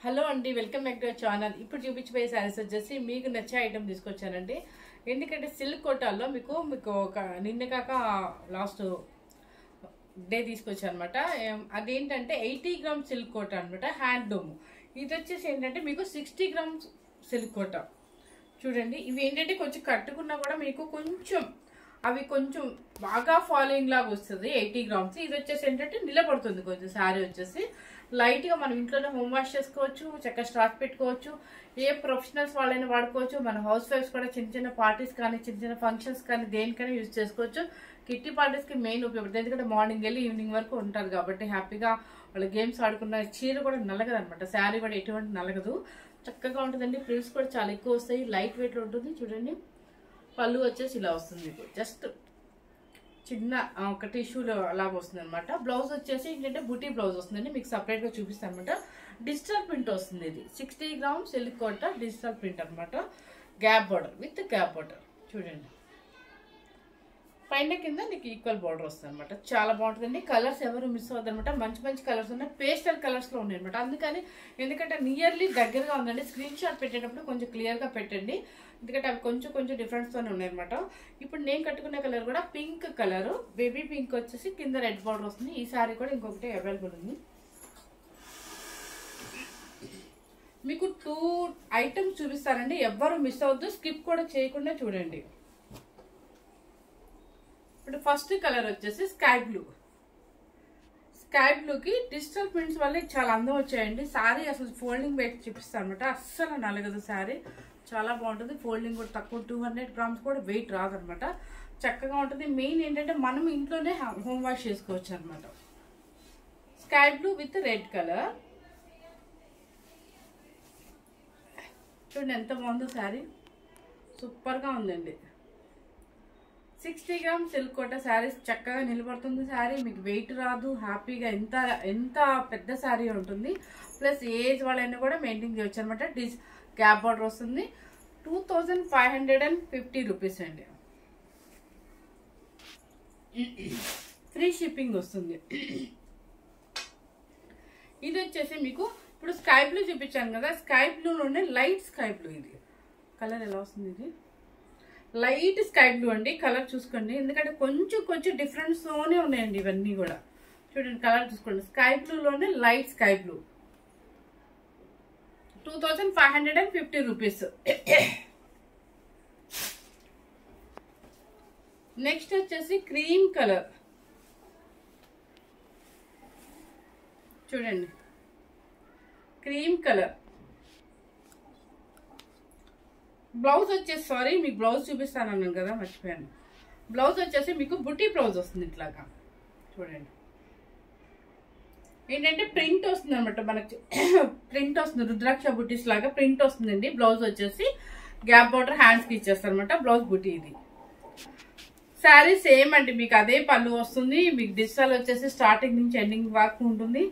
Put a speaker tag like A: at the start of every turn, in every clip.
A: Hello అండి, welcome back to our channel. ఇప్పుడు చూపించబోయే శారీస్ వచ్చేసి మీకు నచ్చే ఐటమ్ తీసుకొచ్చానండి. ఎందుకంటే సిల్క్ కోటాల్లో మీకు ఒక నిన్న కాక లాస్ట్ డే తీసుకొచ్చాను అనమాట. అదేంటంటే 80 గ్రామ్స్ సిల్క్ కోట అనమాట, హ్యాండ్లూమ్. ఇది వచ్చేసి ఏంటంటే మీకు 60 గ్రామ్స్ సిల్క్ కోట. చూడండి, ఇవి ఏంటంటే కొంచెం కట్టుకున్నా కూడా మీకు కొంచెం బాగా ఫాలోయింగ్ లాగా వస్తుంది. 80 గ్రామ్స్. ఇది వచ్చేసి ఏంటంటే నిలబడుతుంది కొంచెం. శారీ వచ్చేసి లైట్గా మనం ఇంట్లోనే హోమ్ వాష్ చేసుకోవచ్చు, చక్కగా స్టాక్ పెట్టుకోవచ్చు. ఏ ప్రొఫెషనల్స్ వాళ్ళైనా వాడుకోవచ్చు. మన హౌస్ వైఫ్స్ కూడా చిన్న చిన్న పార్టీస్ కానీ చిన్న చిన్న ఫంక్షన్స్ కానీ దేనికైనా యూజ్ చేసుకోవచ్చు. కిట్టి పార్టీస్కి మెయిన్ ఉపయోగపడుతుంది. ఎందుకంటే మార్నింగ్ వెళ్ళి ఈవినింగ్ వరకు ఉంటారు కాబట్టి హ్యాపీగా వాళ్ళు గేమ్స్ ఆడుకున్న. చీర కూడా నలగదు అనమాట, శారీ కూడా ఎటువంటి నలగదు, చక్కగా ఉంటుందండి. ప్రిల్స్ కూడా చాలా ఎక్కువ వస్తాయి, లైట్ వెయిట్లో ఉంటుంది. చూడండి, పళ్ళు వచ్చేసి ఇలా వస్తుంది మీకు, జస్ట్ చిన్న ఒక టిష్యూలో అలాగ వస్తుంది అనమాట. బ్లౌజ్ వచ్చేసి ఏంటంటే బుటీ బ్లౌజ్ వస్తుందండి, మీకు సపరేట్గా చూపిస్తాను అనమాట. డిజిటల్ ప్రింట్ వస్తుంది. ఇది 60 గ్రామ్స్ సిల్క్ కోట డిజిటల్ ప్రింట్ అనమాట. Gap border with gap border. చూడండి, పైన కింద నీకు ఈక్వల్ బార్డర్ వస్తుంది అనమాట. చాలా బాగుంటుందండి. కలర్స్ ఎవరు మిస్ అవ్వద్దు అనమాట. మంచి మంచి కలర్స్ ఉన్నాయి, పేస్టల్ కలర్స్లో ఉన్నాయి అనమాట. ఎందుకంటే నియర్లీ దగ్గరగా ఉందండి. స్క్రీన్ షాట్ పెట్టేటప్పుడు కొంచెం క్లియర్గా పెట్టండి, ఎందుకంటే అవి కొంచెం డిఫరెన్స్తోనే ఉన్నాయన్నమాట. ఇప్పుడు నేను కట్టుకునే కలర్ కూడా పింక్ కలర్, బేబీ పింక్ వచ్చేసి కింద రెడ్ బార్డర్ వస్తుంది. ఈ సారీ కూడా ఇంకొకటి అవైలబుల్ ఉంది. మీకు 2 ఐటమ్స్ చూపిస్తానండి, ఎవ్వరు మిస్ అవ్వద్దు, స్కిప్ కూడా చేయకుండా చూడండి. ఇప్పుడు ఫస్ట్ కలర్ వచ్చేసి స్కై బ్లూ. స్కై బ్లూకి డిజిటల్ ప్రింట్స్ వల్ల చాలా అందం వచ్చాయండి. శారీ అసలు ఫోల్డింగ్ వెయిట్ చూపిస్తాను అనమాట, అస్సలు నలగదు శారీ, చాలా బాగుంటుంది. ఫోల్డింగ్ కూడా తక్కువ, 200 గ్రామ్స్ కూడా వెయిట్ రాదనమాట, చక్కగా ఉంటుంది. మెయిన్ ఏంటంటే మనం ఇంట్లోనే హోమ్ వాష్ చేసుకోవచ్చు అనమాట. Sky blue with red colour. చూడండి ఎంత బాగుందో శారీ, సూపర్గా ఉందండి. 60 గ్రామ్స్ సిల్క్ కోట శారీస్ చక్కగా నిలబడుతుంది. శారీ మీకు వెయిట్ రాదు, హ్యాపీగా ఎంత పెద్ద శారీ ఉంటుంది. ప్లస్ ఏజ్ వాళ్ళైనా కూడా మెయింటైన్ చేయవచ్చు అనమాట. గ్యాప్ బార్డర్ వస్తుంది. 2550 రూపీస్ అండి. ఫ్రీ షిప్పింగ్ వస్తుంది. ఇది వచ్చేసి మీకు ఇప్పుడు స్కై బ్లూ చూపించాను కదా, స్కై బ్లూలోనే లైట్ స్కై బ్లూ. ఇది కలర్ ఎలా వస్తుంది? ఇది లైట్ స్కై బ్లూ అండి. కలర్ చూసుకోండి, ఎందుకంటే కొంచెం డిఫరెన్స్తోనే ఉన్నాయండి ఇవన్నీ కూడా. చూడండి కలర్ చూసుకోండి, స్కై బ్లూలోనే light sky blue. 2550 rupees. Next వచ్చేసి క్రీమ్ కలర్. చూడండి, క్రీమ్ కలర్. బ్లౌజ్ వచ్చేసి మీకు బ్లౌజ్ చూపిస్తాను అన్నాను కదా, మర్చిపోయాను. బ్లౌజ్ వచ్చేసి మీకు బుటీ బ్లౌజ్ వస్తుంది ఇట్లాగా. చూడండి, ఏంటంటే ప్రింట్ వస్తుంది అనమాట, మనకి ప్రింట్ వస్తుంది, రుద్రాక్ష బుటీస్ లాగా ప్రింట్ వస్తుందండి. బ్లౌజ్ వచ్చేసి గ్యాప్ బార్డర్ హ్యాండ్స్కి ఇచ్చేస్తారు అనమాట. బ్లౌజ్ బుటీ. ఇది శారీ సేమ్ అండి, మీకు అదే పళ్ళు వస్తుంది. మీకు డిజిటల్ వచ్చేసి స్టార్టింగ్ నుంచి ఎండింగ్ వరకు ఉంటుంది.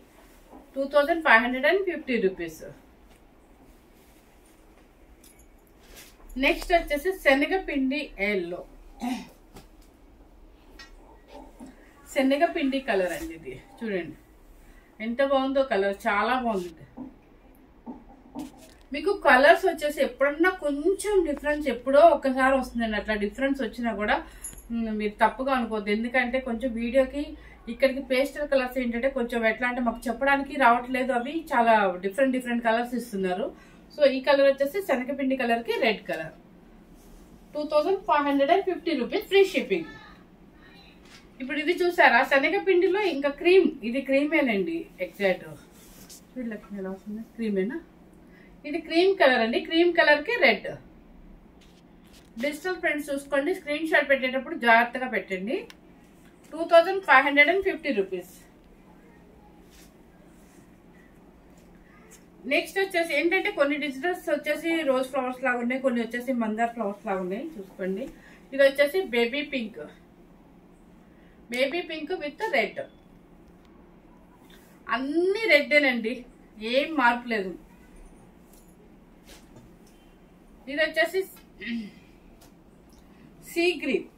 A: 2550 రూపీస్. నెక్స్ట్ వచ్చేసి శనగపిండి ఎల్లో. శనగపిండి కలర్ అండి ఇది. చూడండి ఎంత బాగుందో కలర్, చాలా బాగుంది. మీకు కలర్స్ వచ్చేసి ఎప్పుడన్నా కొంచెం డిఫరెన్స్ ఎప్పుడో ఒక్కసారి వస్తుందండి. అట్లా డిఫరెన్స్ వచ్చినా కూడా మీరు తప్పుగా అనుకోవద్దు, ఎందుకంటే కొంచెం వీడియోకి ఇక్కడికి పేస్టల్ కలర్స్ ఏంటంటే కొంచెం ఎట్లా అంటే మాకు చెప్పడానికి రావట్లేదు, అవి చాలా డిఫరెంట్ కలర్స్ ఇస్తున్నారు. సో ఈ కలర్ వచ్చేసి శనగపిండి కలర్ కి red colour. 2550 rupees, free shipping. ఇప్పుడు ఇది చూసారా, శనగపిండిలో ఇంకా క్రీమ్. ఇది క్రీమేనండి, ఎగ్జాక్ట్ వీళ్ళకి ఎలా వస్తుంది, క్రీమేనా. ఇది క్రీమ్ కలర్ అండి, క్రీమ్ కలర్ కి రెడ్. డిజిటల్ ప్రింట్స్ చూసుకోండి, స్క్రీన్ షాట్ పెట్టేటప్పుడు జాగ్రత్తగా పెట్టండి. 2550 రూపీస్. నెక్స్ట్ వచ్చేసి ఏంటంటే కొన్ని డిజిటల్స్ వచ్చేసి రోజ్ ఫ్లవర్స్ లాగా ఉన్నాయి, కొన్ని వచ్చేసి మందార్ ఫ్లవర్స్ లాగా ఉన్నాయి. చూసుకోండి, ఇది వచ్చేసి బేబీ పింక్ విత్ రెడ్. అన్ని రెడ్డేనండి, ఏం మార్పు లేదు. ఇది వచ్చేసి సీ గ్రీన్.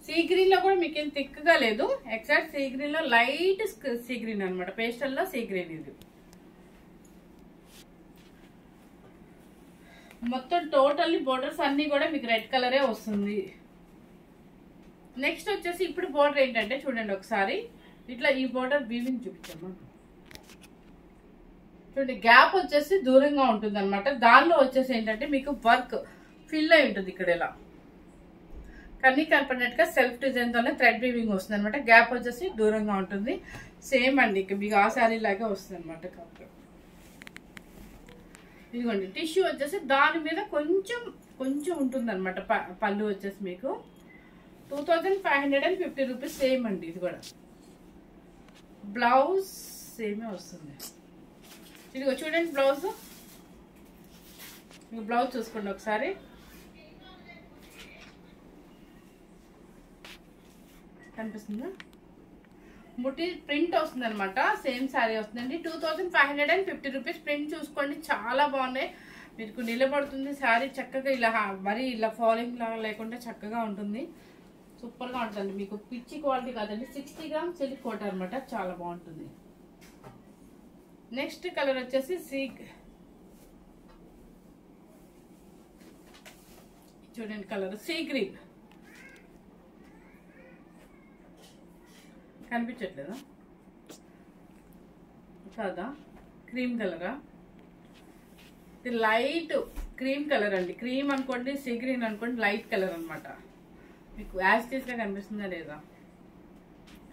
A: సీ గ్రీన్ లో కూడా మీకు ఏం థిక్గా లేదు, ఎగ్జాక్ట్ సీ గ్రీన్ లో లైట్ సీ గ్రీన్ అనమాట, పేస్టల్ లో సీ గ్రీన్. ఇది మొత్తం టోటల్లీ బోర్డర్స్ అన్ని కూడా మీకు రెడ్ కలరే వస్తుంది. నెక్స్ట్ వచ్చేసి ఇప్పుడు బోర్డర్ ఏంటంటే చూడండి ఒకసారి ఇట్లా ఈ బోర్డర్ వీవింగ్ చూపించమ్మా. చూడండి గ్యాప్ వచ్చేసి దూరంగా ఉంటుంది అనమాట. దానిలో వచ్చేసి ఏంటంటే మీకు వర్క్ ఫిల్ అయి ఉంటుంది ఇక్కడ ఇలా కన్నీ కనపడినట్టుగా సెల్ఫ్ డిజైన్ తోనే థ్రెడ్ వీవింగ్ వస్తుంది అనమాట. గ్యాప్ వచ్చేసి దూరంగా ఉంటుంది. సేమ్ అండి ఇక మీకు ఆ శారీ లాగా వస్తుంది అనమాట. ఇదిగోండి టిష్యూ వచ్చేసి దాని మీద కొంచెం ఉంటుంది అనమాట. పళ్ళు వచ్చేసి మీకు 2550 రూపీస్ సేమ్ అండి. ఇది కూడా బ్లౌజ్ సేమే వస్తుంది. ఇదిగో చూడండి బ్లౌజ్, బ్లౌజ్ చూసుకోండి ఒకసారి. కనిపిస్తుందా? ముట్టి ప్రింట్ వస్తుంది అనమాట. సేమ్ శారీ వస్తుందండి. 2550 రూపీస్. ప్రింట్ చూసుకోండి చాలా బాగున్నాయి. మీకు నిలబడుతుంది శారీ చక్కగా. ఇలా మరీ ఇలా ఫాలింగ్ లాగా లేకుండా చక్కగా ఉంటుంది. సూపర్గా ఉంటుంది. మీకు పిచ్చి క్వాలిటీ కాదండి. 60 గ్రామ్ సిల్క్ కోట అనమాట. చాలా బాగుంటుంది. నెక్స్ట్ కలర్ వచ్చేసి చూడండి కలర్ సీ గ్రీన్. కనిపించట్లేదా? కాదా? క్రీమ్ కలరా? ఇది లైట్ క్రీమ్ కలర్ అండి. క్రీమ్ అనుకోండి, సీ గ్రీన్ అనుకోండి, లైట్ కలర్ అనమాట. మీకు యాజ్ టీజ్గా కనిపిస్తుందా లేదా?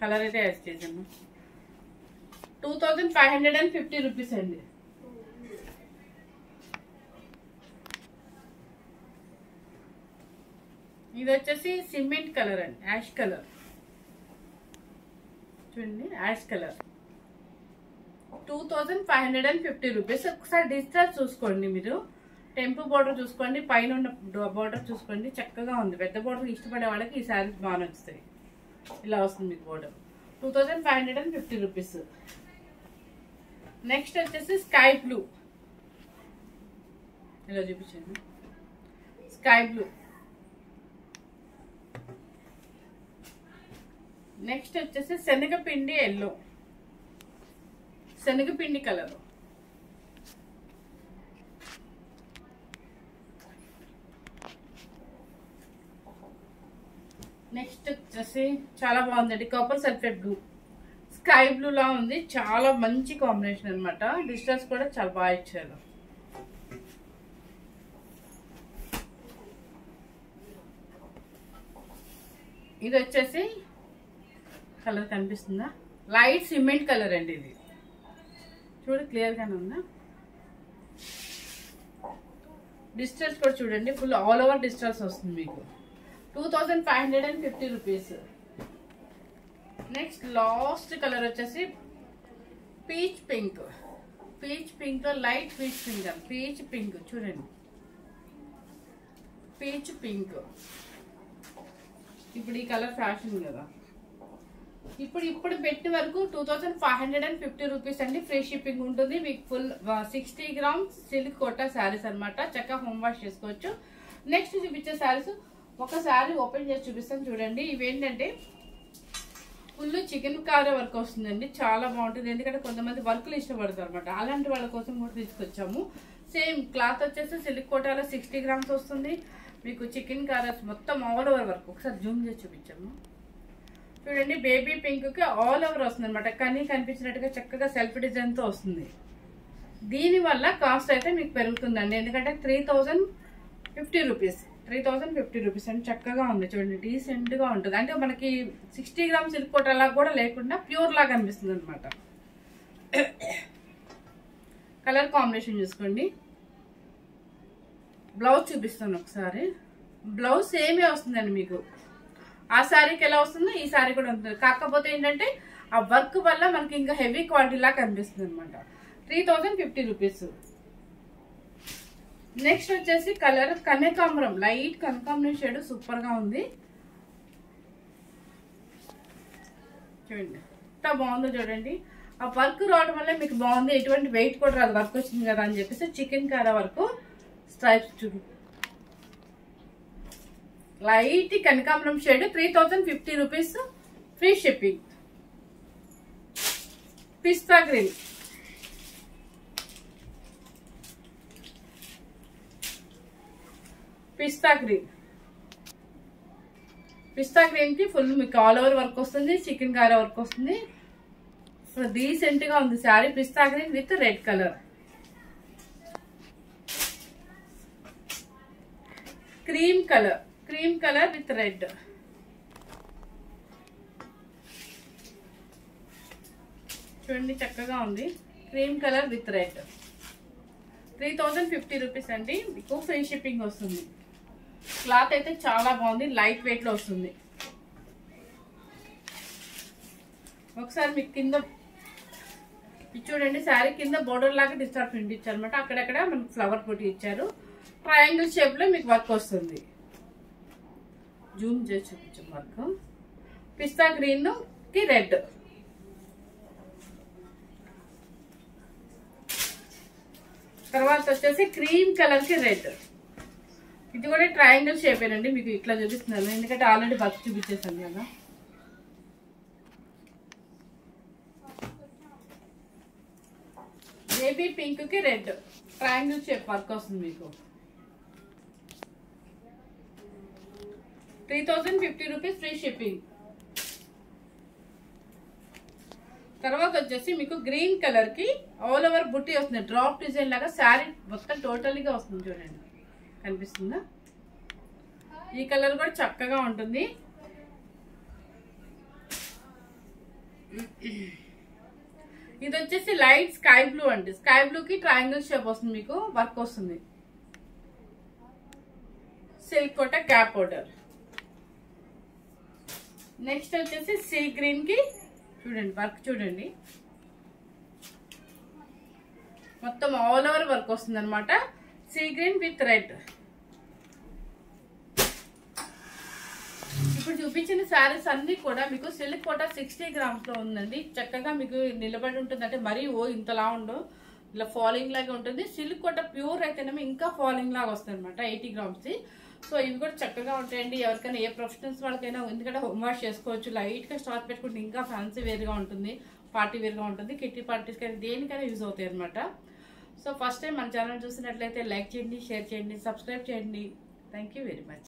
A: కలర్ అయితే యాజ్ టీజ్ అమ్మా. 2550 రూపీస్ అండి. ఇది వచ్చేసి సిమెంట్ కలర్ అండి, యాష్ కలర్. చూడండి యాష్ కలర్. 2550 రూపీస్. ఒకసారి డిజిటల్ చూసుకోండి మీరు. టెంపుల్ బోర్డర్ చూసుకోండి, పైన ఉన్న బోర్డర్ చూసుకోండి. చక్కగా ఉంది. పెద్ద బోర్డర్ ఇష్టపడే వాళ్ళకి ఈ శారీస్ బాగా నచ్చుతాయి. ఇలా వస్తుంది మీకు బోర్డర్. 2550 రూపీస్. నెక్స్ట్ వచ్చేసి స్కై బ్లూ. ఇలా చూపించండి. Sky blue. నెక్స్ట్ వచ్చేసి శనగపిండి ఎల్లో, శనగపిండి కలర్. నెక్స్ట్ వచ్చేసి చాలా బాగుందండి. Copper sulphate blue, sky blue లా ఉంది. చాలా మంచి కాంబినేషన్ అనమాట. డిజిటల్స్ కూడా చాలా బాగా ఇచ్చారు. ఇది వచ్చేసి కలర్ కనిపిస్తుందా? లైట్ సిమెంట్ కలర్ అండి. ఇది చూడు క్లియర్గానే ఉందా? డిజిటల్స్ కూడా చూడండి ఫుల్ ఆల్ ఓవర్ డిజిటల్స్ వస్తుంది మీకు. 2550 రూపీస్. నెక్స్ట్ లాస్ట్ కలర్ వచ్చేసి పీచ్ పింక్. పీచ్ పింక్ లో లైట్ పీచ్ పింక్ అని. పీచ్ పింక్ చూడండి, పీచ్ పింక్. ఇప్పుడు ఈ కలర్ ఫ్యాషన్ కదా. ఇప్పుడు పెట్టి వరకు 2550 రూపీస్ అండి. ఫ్రీ షిప్పింగ్ ఉంటుంది మీకు. Full 60 grams silk Kota saris అనమాట. చక్కగా హోమ్ వాష్ చేసుకోవచ్చు. నెక్స్ట్ చూపించే శారీస్ ఒక శారీ ఓపెన్ చేసి చూపిస్తాను చూడండి. ఇవేంటంటే ఫుల్ చికెన్ కారే వర్క్ వస్తుందండి. చాలా బాగుంటుంది. ఎందుకంటే కొంతమంది వర్క్లు ఇష్టపడతారు అనమాట. అలాంటి వాళ్ళ కోసం కూడా తీసుకొచ్చాము. సేమ్ క్లాత్ వచ్చేసి సిల్క్ కోటాలో 60 గ్రామ్స్ వస్తుంది మీకు. చికెన్ కారస్ మొత్తం ఆల్ ఓవర్ వర్క్. ఒకసారి జూమ్ చేసి చూపించాము చూడండి. బేబీ పింక్ కి ఆల్ ఓవర్ వస్తుంది అనమాట. కానీ కనిపించినట్టుగా చక్కగా సెల్ఫ్ డిజైన్ తో వస్తుంది. దీనివల్ల కాస్ట్ అయితే మీకు పెరుగుతుందండి. ఎందుకంటే 3050 రూపీస్. 3050 రూపీస్ అండి. చక్కగా ఉంది చూడండి. డీసెంట్ గా ఉంటుంది. అంటే మనకి 60 గ్రామ్స్ సిల్క్ కోట లాగా కూడా లేకుండా ప్యూర్ లాగా అనిపిస్తుంది అనమాట. కలర్ కాంబినేషన్ చూసుకోండి. బ్లౌజ్ చూపిస్తాను ఒకసారి. బ్లౌజ్ సేమే వస్తుందండి మీకు. ఆ శారీకి ఎలా వస్తుందో ఈ శారీ కూడా ఉంటుంది. కాకపోతే ఏంటంటే ఆ వర్క్ వల్ల మనకి ఇంకా హెవీ క్వాలిటీ లాగా కనిపిస్తుంది అనమాట. 3050 రూపీస్. నెక్స్ట్ వచ్చేసి కలర్ కనకాంబరం, లైట్ కనకాంబరం షేడ్. సూపర్ గా ఉంది చూడండి. ఎంత బాగుందో చూడండి. ఆ వర్క్ రావడం వల్ల మీకు బాగుంది. ఎటువంటి వెయిట్ కూడా రాదు. వర్క్ వచ్చింది కదా అని చెప్పేసి చికెన్ కారా వర్క్ స్ట్రైప్స్ చూడు. లైట్ కనకాంబరం shade. 3050 rupees. Free shipping. Pista green. Pista green. Pista green కి ఫుల్ మీకు ఆల్ ఓవర్ వర్క్ వస్తుంది, చికెన్ కారా వర్క్ వస్తుంది. సో డీసెంట్ గా ఉంది sari. Pista green with red colour. Cream colour with red. చూడండి చక్కగా ఉంది. Cream colour with red. 3050 rupees అండి. మీకు ఫ్రీ షిప్పింగ్ వస్తుంది. క్లాత్ అయితే చాలా బాగుంది, లైట్ వెయిట్ లో వస్తుంది. ఒకసారి మీకు కింద చూడండి, శారీ కింద బోర్డర్ లాగా డిజిటల్ ప్రింట్ ఇచ్చారు అనమాట. అక్కడక్కడ మనకు ఫ్లవర్ బుట్టి ఇచ్చారు. ట్రయాంగిల్ షేప్ లో మీకు వర్క్ వస్తుంది. జూమ్ చేసి చూపించాం వర్క్. పిస్తా గ్రీన్ కి రెడ్. తర్వాత వచ్చేసి క్రీమ్ కలర్ కి రెడ్. ఇది కూడా ట్రయాంగిల్ షేప్ ఏనండి. మీకు ఇట్లా చూపిస్తున్నాను ఎందుకంటే ఆల్రెడీ వర్క్ చూపించేసాను కదా. బేబీ పింక్ కి రెడ్. ట్రయాంగిల్ షేప్ వర్క్ వస్తుంది మీకు. 3050 రూపీస్ ఫ్రీ షిప్పింగ్. తర్వాత వచ్చేసి మీకు గ్రీన్ కలర్ కి ఆల్ ఓవర్ బుట్టి వస్తుంది. డ్రాప్ డిజైన్ లాగా శారీ మొత్తం టోటల్గా వస్తుంది. చూడండి కనిపిస్తుందా? ఈ కలర్ కూడా చక్కగా ఉంటుంది. ఇది వచ్చేసి లైట్ స్కై బ్లూ అండి. స్కై బ్లూ కి ట్రయాంగిల్ షేప్ వస్తుంది, మీకు వర్క్ వస్తుంది. సిల్క్ కోట క్యాప్ ఆర్డర్. నెక్స్ట్ వచ్చేసి సీ గ్రీన్ కి చూడండి వర్క్ చూడండి, మొత్తం ఆల్ ఓవర్ వర్క్ వస్తుంది అనమాట. Sea green with red. ఇప్పుడు చూపించిన శారీస్ అన్ని కూడా మీకు సిల్క్ కోట 60 గ్రామ్స్ లో ఉందండి. చక్కగా మీకు నిలబడి ఉంటుంది. అంటే మరీ ఇంతలా ఉండవు, ఇలా ఫాలింగ్ లాగా ఉంటుంది. సిల్క్ కోట ప్యూర్ అయితేనేమో ఇంకా ఫాలింగ్ లాగా వస్తుంది అనమాట 80 గ్రామ్స్. సో ఇవి కూడా చక్కగా ఉంటాయండి. ఎవరికైనా ఏ ప్రొఫెషనల్స్ వాళ్ళకైనా, ఎందుకంటే హోమ్ వాష్ చేసుకోవచ్చు. లైట్ గా స్టార్ట్ పెట్టుకుంటే ఇంకా ఫ్యాన్సీ వేర్ గా ఉంటుంది, పార్టీ వేర్ గా ఉంటుంది. కిట్టి పార్టీస్ కానీ దేనికైనా యూజ్ అవుతాయి అనమాట. సో ఫస్ట్ టైం మన ఛానల్ చూసినట్లయితే లైక్ చేయండి, షేర్ చేయండి, సబ్స్క్రైబ్ చేయండి. Thank you very much.